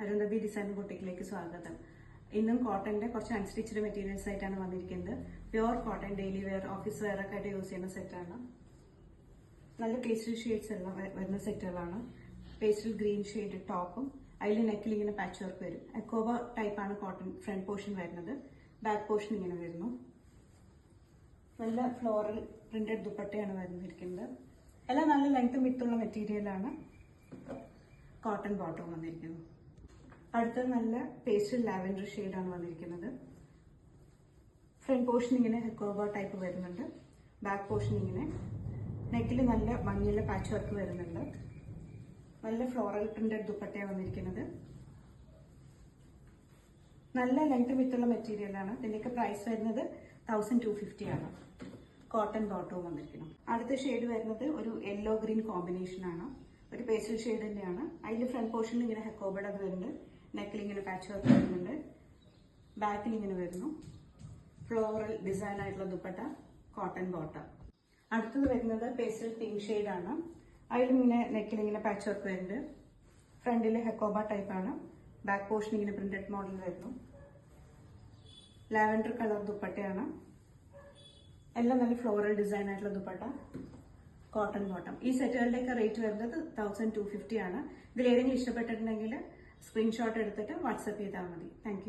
Arundhati design ബൊട്ടിക്കിലേക്ക് സ്വാഗതം. ഇന്നും കോട്ടന്റെ കുറച്ച് അൺസ്റ്റിച്ച്ഡ് മെറ്റീരിയൽസ് ആയിട്ടാണ് വന്നിരിക്കുന്നത്. Pure cotton daily wear, office wear ഒക്കെ ആയിട്ട് യൂസ് ചെയ്യുന്ന സെറ്റാണ്. നല്ല പേസ്റ്റൽ ഷെയ്ഡ്സ് എല്ലാം വരുന്ന സെറ്റുകളാണ്. പേസ്റ്റൽ ഗ്രീൻ ഷെയ്ഡ് ടോപ്പും അതിൽ നെക്കിൽ ഇങ്ങനെ പാച്ച് വർക്ക് വരും. എക്കോബ ടൈപ്പാണ് കോട്ടൺ ഫ്രണ്ട് പോർഷൻ വരുന്നത്. ബാക്ക് പോർഷൻ ഇങ്ങനെ വരുന്നു. നല്ല ഫ്ലോറൽ പ്രിന്റഡ് ദുപ്പട്ടയാണ് വന്നിരിക്കുന്നത്. എല്ലാം നല്ല ലെങ്ത്തും വിത്തുള്ള മെറ്റീരിയലാണ്. കോട്ടൺ ബോട്ടം വന്നിരിക്കുന്നു. അടുത്തത് നല്ല പേസ്റ്റൽ ലാവൻഡർ ഷെയ്ഡാണ് വന്നിരിക്കുന്നത്. ഫ്രണ്ട് പോർഷൻ ഇങ്ങനെ ഹെക്കോബ ടൈപ്പ് വരുന്നുണ്ട്. ബാക്ക് പോർഷൻ ഇങ്ങനെ നെക്കിൽ നല്ല ഭംഗിയുള്ള പാച്ച് വർക്ക് വരുന്നുണ്ട്. നല്ല ഫ്ലോറൽ പ്രിന്റഡ് ദുപ്പട്ടയാണ് വന്നിരിക്കുന്നത്. നല്ല ലെങ്ത് വിത്തുള്ള മെറ്റീരിയലാണ്. ഇതിന്റെയൊക്കെ പ്രൈസ് വരുന്നത് 1250 ആണ്. കോട്ടൺ ബോട്ടവും വന്നിരിക്കുന്നു. അടുത്ത ഷെയ്ഡ് വരുന്നത് ഒരു യെല്ലോ ഗ്രീൻ കോമ്പിനേഷൻ ആണ്. ഒരു പേസ്റ്റൽ ഷെയ്ഡ് തന്നെയാണ്. അതിൽ ഫ്രണ്ട് പോർഷനിൽ ഇങ്ങനെ ഹെക്കോബയുടെ അത് വരുന്നുണ്ട്. നെക്കിൽ ഇങ്ങനെ പാച്ച് വർക്ക് വരുന്നുണ്ട്. ബാക്കിൽ ഇങ്ങനെ വരുന്നു. ഫ്ലോറൽ ഡിസൈൻ ആയിട്ടുള്ള ദുപ്പട്ട, കോട്ടൺ ബോട്ടം. അടുത്തത് വരുന്നത് പേസ്റ്റൽ പിങ്ക് ഷെയ്ഡ് ആണ്. അതിലിങ്ങനെ നെക്കിൽ ഇങ്ങനെ പാച്ച് വർക്ക് വരുന്നുണ്ട്. ഫ്രണ്ടിൽ ഹെക്കോബ ടൈപ്പ് ആണ്. ബാക്ക് പോർഷൻ ഇങ്ങനെ പ്രിന്റഡ് മോഡൽ വരുന്നു. ലാവൻഡർ കളർ ദുപ്പട്ടയാണ്. എല്ലാം നല്ല ഫ്ലോറൽ ഡിസൈൻ ആയിട്ടുള്ള ദുപ്പട്ട, കോട്ടൺ ബോട്ടം. ഈ സെറ്റുകളുടെയൊക്കെ റേറ്റ് വരുന്നത് 1250 ആണ്. ഇതിൽ ഏതെങ്കിലും ഇഷ്ടപ്പെട്ടിട്ടുണ്ടെങ്കിൽ സ്ക്രീൻഷോട്ട് എടുത്തിട്ട് വാട്സപ്പ് ചെയ്താൽ മതി. താങ്ക്